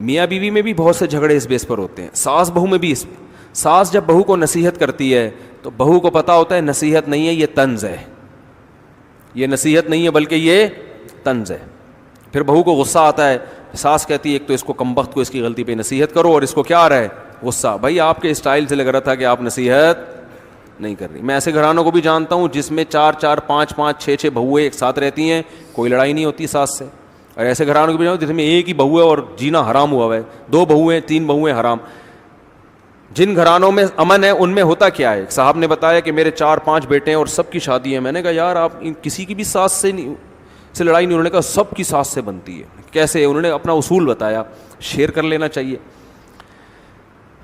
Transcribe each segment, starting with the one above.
میاں بیوی میں بھی بہت سے جھگڑے اس بیس پر ہوتے ہیں, ساس بہو میں بھی. ساس جب بہو کو نصیحت کرتی ہے تو بہو کو پتا ہوتا ہے نصیحت نہیں ہے, یہ طنز ہے, یہ نصیحت نہیں ہے بلکہ یہ طنز ہے. پھر بہو کو غصہ آتا ہے, ساس کہتی ہے ایک تو اس کو کمبخت کو اس کی غلطی پہ نصیحت کرو, اور اس کو کیا آ رہا ہے, غصہ. بھائی آپ کے اسٹائل سے لگ رہا تھا کہ آپ نصیحت نہیں کر رہی. میں ایسے گھرانوں کو بھی جانتا ہوں جس میں 4 5 6 بہویں ایک ساتھ رہتی ہیں, کوئی لڑائی نہیں ہوتی ساس سے. اور ایسے گھرانوں کو بھی جانتا ہوں جس میں ایک ہی بہو ہے اور جینا حرام ہوا ہے, 2 بہویں 3 بہویں حرام. جن گھرانوں میں امن ہے ان میں ہوتا کیا ہے؟ صاحب نے بتایا کہ میرے 4 5 بیٹے ہیں اور سب کی شادی ہے. میں نے کہا یار آپ کسی کی بھی ساس سے لڑائی نہیں. انہوں نے کہا سب کی ساس سے بنتی ہے. کیسے؟ انہوں نے اپنا اصول بتایا, شیئر کر لینا چاہیے.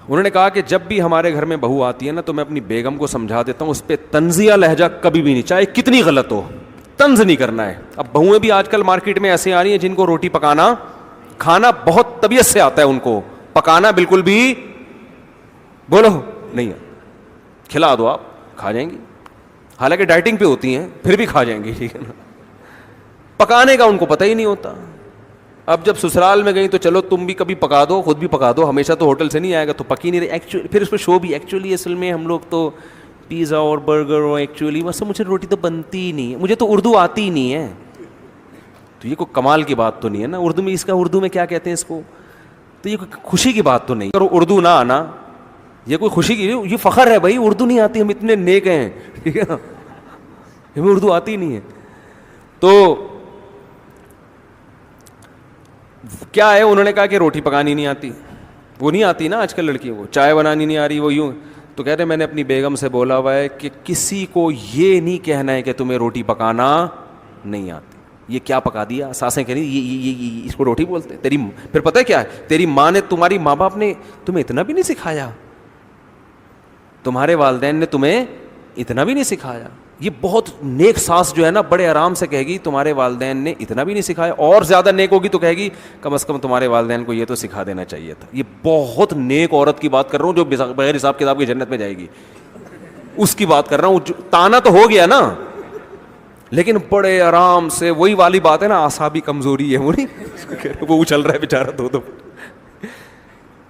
انہوں نے کہا کہ جب بھی ہمارے گھر میں بہو آتی ہے نا تو میں اپنی بیگم کو سمجھا دیتا ہوں اس پہ طنزیہ لہجہ کبھی بھی نہیں, چاہے کتنی غلط ہو, طنز نہیں کرنا ہے. اب بہویں بھی آج کل مارکیٹ میں ایسے آ رہی ہیں جن کو روٹی پکانا کھانا بہت طبیعت سے آتا ہے, ان کو پکانا بالکل بھی بولو نہیں ہے. کھلا دو آپ کھا جائیں گی, حالانکہ ڈائٹنگ پہ ہوتی ہیں پھر بھی کھا جائیں گی, ٹھیک ہے نا. پکانے کا ان کو پتہ ہی نہیں ہوتا. اب جب سسرال میں گئی تو چلو تم بھی کبھی پکا دو, خود بھی پکا دو, ہمیشہ تو ہوٹل سے نہیں آئے گا تو پکی نہیں رہی. ایکچولی پھر اس پہ شو بھی, ایکچولی اصل میں ہم لوگ تو پیزا اور برگر اور ایکچولی بس مجھے روٹی تو بنتی ہی نہیں ہے, مجھے تو اردو آتی ہی نہیں ہے. تو یہ کوئی کمال کی بات تو نہیں ہے نا. اردو میں اس کا اردو میں کیا کہتے ہیں اس کو, تو یہ کوئی خوشی کی بات تو نہیں. اور اردو نہ آنا یہ کوئی خوشی کی, یہ فخر ہے بھائی اردو نہیں آتی, ہم اتنے نیک ہیں, ٹھیک ہے نا, ہمیں اردو آتی نہیں ہے. تو کیا ہے, انہوں نے کہا کہ روٹی پکانی نہیں آتی. وہ نہیں آتی نا آج کل لڑکیوں کو, چائے بنانی نہیں آ رہی, وہ یوں. تو کہتے ہیں میں نے اپنی بیگم سے بولا ہوا ہے کہ کسی کو یہ نہیں کہنا ہے کہ تمہیں روٹی پکانا نہیں آتی. یہ کیا پکا دیا, ساسیں کہہ رہی یہ اس کو روٹی بولتے تیری. پھر پتہ ہے کیا ہے, تیری ماں نے, تمہاری ماں باپ نے تمہیں اتنا بھی نہیں سکھایا, تمہارے والدین نے تمہیں اتنا بھی نہیں سکھایا. یہ بہت نیک ساس جو ہے نا بڑے آرام سے کہے گی تمہارے والدین نے اتنا بھی نہیں سکھایا. اور زیادہ نیک ہوگی تو کہے گی کم از کم تمہارے والدین کو یہ تو سکھا دینا چاہیے تھا. یہ بہت نیک عورت کی بات کر رہا ہوں جو بغیر حساب کتاب کی جنت میں جائے گی, اس کی بات کر رہا ہوں. تانا تو ہو گیا نا, لیکن بڑے آرام سے. وہی والی بات ہے نا, اعصابی کمزوری ہے وہ نہیں, وہ اچل رہا ہے بیچارہ دو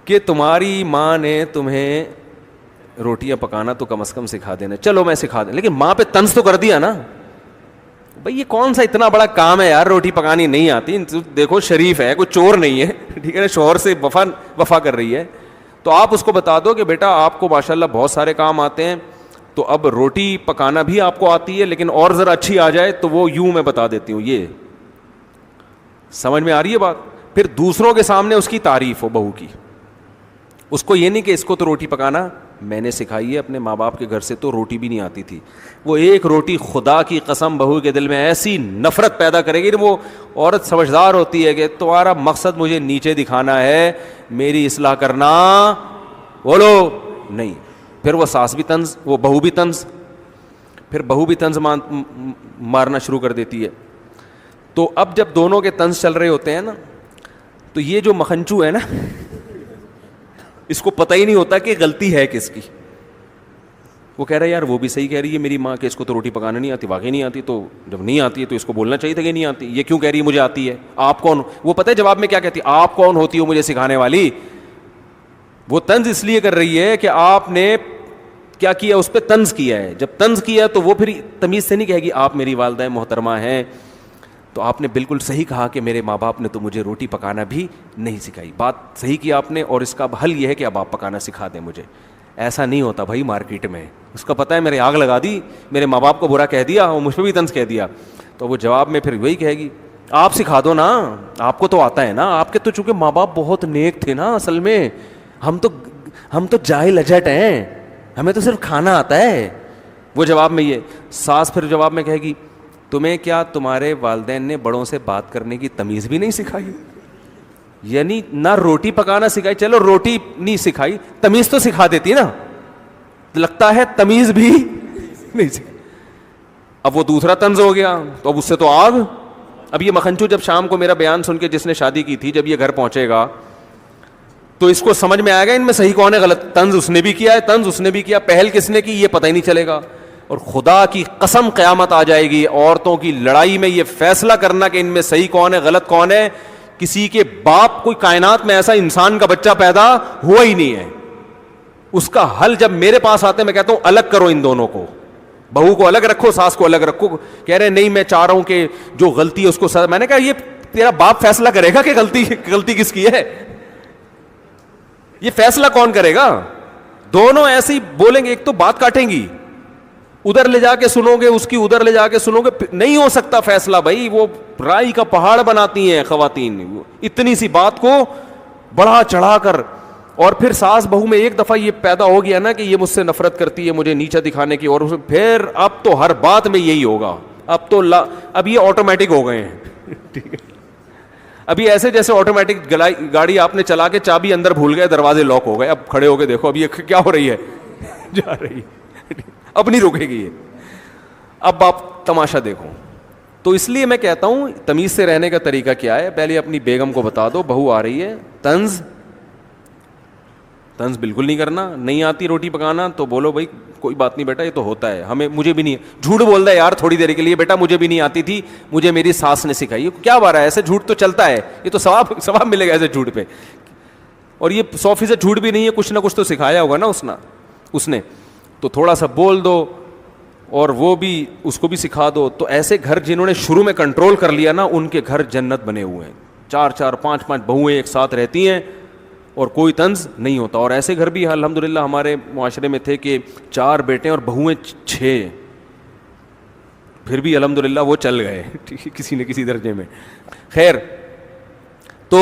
کہ تمہاری ماں نے تمہیں روٹیاں پکانا تو کم از کم سکھا دینا. چلو میں سکھا دیں, لیکن ماں پہ طنز تو کر دیا نا بھائی. یہ کون سا اتنا بڑا کام ہے یار, روٹی پکانی نہیں آتی. دیکھو شریف ہے, کوئی چور نہیں ہے, ٹھیک ہے نا, شوہر سے وفا کر رہی ہے. تو آپ اس کو بتا دو کہ بیٹا آپ کو ماشاءاللہ بہت سارے کام آتے ہیں, تو اب روٹی پکانا بھی آپ کو آتی ہے, لیکن اور ذرا اچھی آ جائے تو وہ یوں میں بتا دیتی ہوں. یہ سمجھ میں آ رہی ہے بات. پھر دوسروں کے سامنے اس کی تعریف ہو بہو کی, اس کو یہ نہیں کہ اس کو تو روٹی پکانا میں نے سکھائی ہے, اپنے ماں باپ کے گھر سے تو روٹی بھی نہیں آتی تھی. وہ ایک روٹی خدا کی قسم بہو کے دل میں ایسی نفرت پیدا کرے گی. وہ عورت سمجھدار ہوتی ہے کہ تمہارا مقصد مجھے نیچے دکھانا ہے, میری اصلاح کرنا بولو نہیں. پھر وہ ساس بھی طنز, وہ بہو بھی طنز, پھر بہو بھی طنز مارنا شروع کر دیتی ہے. تو اب جب دونوں کے طنز چل رہے ہوتے ہیں نا, تو یہ جو مکھنچو ہے نا اس کو پتہ ہی نہیں ہوتا کہ غلطی ہے کس کی. وہ کہہ رہا ہے یار وہ بھی صحیح کہہ رہی ہے میری ماں کہ اس کو تو روٹی پکانا نہیں آتی. واقعی نہیں آتی, تو جب نہیں آتی ہے تو اس کو بولنا چاہیے تھا کہ نہیں آتی. یہ کیوں کہہ رہی ہے مجھے آتی ہے, آپ کون؟ وہ پتہ ہے جواب میں کیا کہتی ہے, آپ کون ہوتی ہو مجھے سکھانے والی. وہ طنز اس لیے کر رہی ہے کہ آپ نے کیا کیا, اس پہ طنز کیا ہے. جب طنز کیا تو وہ پھر تمیز سے نہیں کہے گی آپ میری والدہ محترمہ ہیں. تو آپ نے بالکل صحیح کہا کہ میرے ماں باپ نے تو مجھے روٹی پکانا بھی نہیں سکھائی. بات صحیح کی آپ نے, اور اس کا حل یہ ہے کہ اب آپ پکانا سکھا دیں مجھے. ایسا نہیں ہوتا بھائی مارکیٹ میں. اس کا پتہ ہے میرے آگ لگا دی, میرے ماں باپ کو برا کہہ دیا اور مجھ پہ بھی طنز کہہ دیا, تو وہ جواب میں پھر وہی کہے گی آپ سکھا دو نا, آپ کو تو آتا ہے نا. آپ کے تو چونکہ ماں باپ بہت نیک تھے نا اصل میں, ہم تو جاہل اجٹ ہیں, ہمیں تو صرف کھانا آتا ہے. وہ جواب میں یہ. ساس پھر جواب میں کہے گی تمہیں کیا تمہارے والدین نے بڑوں سے بات کرنے کی تمیز بھی نہیں سکھائی؟ یعنی نہ روٹی پکانا سکھائی, چلو روٹی نہیں سکھائی, تمیز تو سکھا دیتی نا. لگتا ہے تمیز بھی نہیں سکھائی. اب وہ دوسرا طنز ہو گیا, تو اب اس سے تو آگ. اب یہ مکھنچو جب شام کو میرا بیان سن کے, جس نے شادی کی تھی, جب یہ گھر پہنچے گا تو اس کو سمجھ میں آئے گا ان میں صحیح کون ہے غلط. طنز اس نے بھی کیا ہے, طنز اس نے بھی کیا, پہل کس نے کی یہ پتہ ہی نہیں چلے گا. اور خدا کی قسم قیامت آ جائے گی, عورتوں کی لڑائی میں یہ فیصلہ کرنا کہ ان میں صحیح کون ہے غلط کون ہے, کسی کے باپ, کوئی کائنات میں ایسا انسان کا بچہ پیدا ہوا ہی نہیں ہے. اس کا حل جب میرے پاس آتے ہیں میں کہتا ہوں الگ کرو ان دونوں کو, بہو کو الگ رکھو, ساس کو الگ رکھو. کہہ رہے نہیں میں چاہ رہا ہوں کہ جو غلطی ہے اس کو سزا. میں نے کہا یہ تیرا باپ فیصلہ کرے گا کہ غلطی کس کی ہے؟ یہ فیصلہ کون کرے گا؟ دونوں ایسے ہی بولیں گے, ایک تو بات کاٹیں گی, ادھر لے جا کے سنو گے اس کی, ادھر لے جا کے سنو گے, نہیں ہو سکتا فیصلہ بھائی. وہ رائی کا پہاڑ بناتی ہیں خواتین, اتنی سی بات کو بڑھا چڑھا کر. اور پھر ساس بہو میں ایک دفعہ یہ پیدا ہو گیا نا کہ یہ مجھ سے نفرت کرتی ہے, مجھے نیچا دکھانے کی, اور پھر اب تو ہر بات میں یہی ہوگا. اب تو اب یہ آٹومیٹک ہو گئے ہیں. ٹھیک ہے, ابھی ایسے جیسے آٹومیٹک گاڑی آپ نے چلا کے چابی اندر بھول گئے, دروازے لاک ہو گئے, اب کھڑے ہو کے دیکھو اب یہ کیا ہو رہی ہے, جا رہی ہے, اب نہیں رکے گی یہ. اب آپ تماشا دیکھو. تو اس لیے میں کہتا ہوں تمیز سے رہنے کا طریقہ کیا ہے, پہلے اپنی بیگم کو بتا دو بہو آ رہی ہے, طنز بالکل نہیں کرنا. نہیں آتی روٹی پکانا تو بولو بھائی کوئی بات نہیں بیٹا, یہ تو ہوتا ہے, ہمیں مجھے بھی نہیں. جھوٹ بول رہا ہے یار تھوڑی دیر کے لیے, بیٹا مجھے بھی نہیں آتی تھی, مجھے میری ساس نے سکھائی. کیا بات ہے, ایسے جھوٹ تو چلتا ہے, یہ تو ثواب ملے گا ایسے جھوٹ پہ. اور یہ 100% جھوٹ بھی نہیں ہے, کچھ نہ کچھ تو سکھایا ہوگا نا اس نے, تو تھوڑا سا بول دو اور وہ بھی اس کو بھی سکھا دو. تو ایسے گھر جنہوں نے شروع میں کنٹرول کر لیا نا, ان کے گھر جنت بنے ہوئے ہیں. 4 5 بہویں ایک ساتھ رہتی ہیں اور کوئی طنز نہیں ہوتا. اور ایسے گھر بھی الحمدللہ ہمارے معاشرے میں تھے کہ 4 بیٹے اور بہویں 6, پھر بھی الحمدللہ وہ چل گئے کسی نہ کسی درجے میں. خیر, تو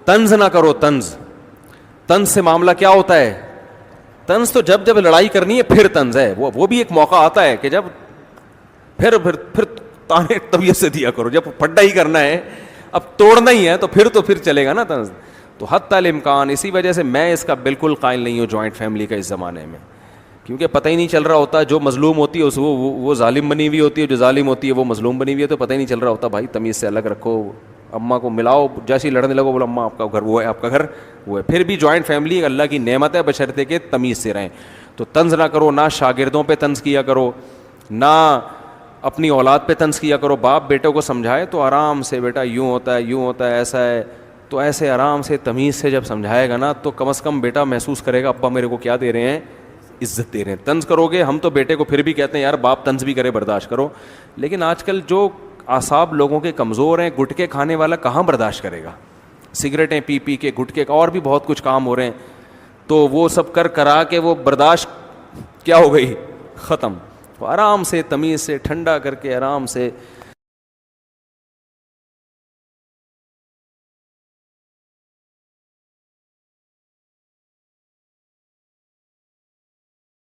طنز نہ کرو. طنز سے معاملہ کیا ہوتا ہے؟ طنز تو جب لڑائی کرنی ہے پھر طنز ہے. وہ بھی ایک موقع آتا ہے کہ جب پھر تانے طبیعت سے دیا کرو. جب پھڈا ہی کرنا ہے, اب توڑنا ہی ہے, تو پھر چلے گا نا طنز. تو حتی الامکان, اسی وجہ سے میں اس کا بالکل قائل نہیں ہوں جوائنٹ فیملی کا اس زمانے میں, کیونکہ پتہ ہی نہیں چل رہا ہوتا. جو مظلوم ہوتی ہے وہ ظالم بنی ہوئی ہوتی ہے, جو ظالم ہوتی ہے وہ مظلوم بنی ہوئی ہے, تو پتہ ہی نہیں چل رہا ہوتا. بھائی تمیز سے الگ رکھو, اماں کو ملاؤ, جیسے ہی لڑنے لگو بولو اماں آپ کا گھر وہ ہے, آپ کا گھر وہ ہے. پھر بھی جوائنٹ فیملی ایک اللہ کی نعمت ہے, بشرطے کہ تمیز سے رہیں. تو طنز نہ کرو, نہ شاگردوں پہ طنز کیا کرو, نہ اپنی اولاد پہ طنز کیا کرو. باپ بیٹوں کو سمجھائے تو آرام سے, بیٹا یوں ہوتا ہے ایسا ہے, تو ایسے آرام سے تمیز سے جب سمجھائے گا نا, تو کم از کم بیٹا محسوس کرے گا ابا میرے کو کیا دے رہے ہیں, عزت دے رہے ہیں. طنز کرو گے, ہم تو بیٹے کو پھر بھی کہتے ہیں یار باپ طنز بھی کرے برداشت کرو, لیکن آج کل جو اعصاب لوگوں کے کمزور ہیں, گٹکے کھانے والا کہاں برداشت کرے گا, سگریٹیں پی کے گٹکے, اور بھی بہت کچھ کام ہو رہے ہیں, تو وہ سب کرا کے وہ برداشت کیا ہو گئی, ختم. تو آرام سے تمیز سے ٹھنڈا کر کے آرام سے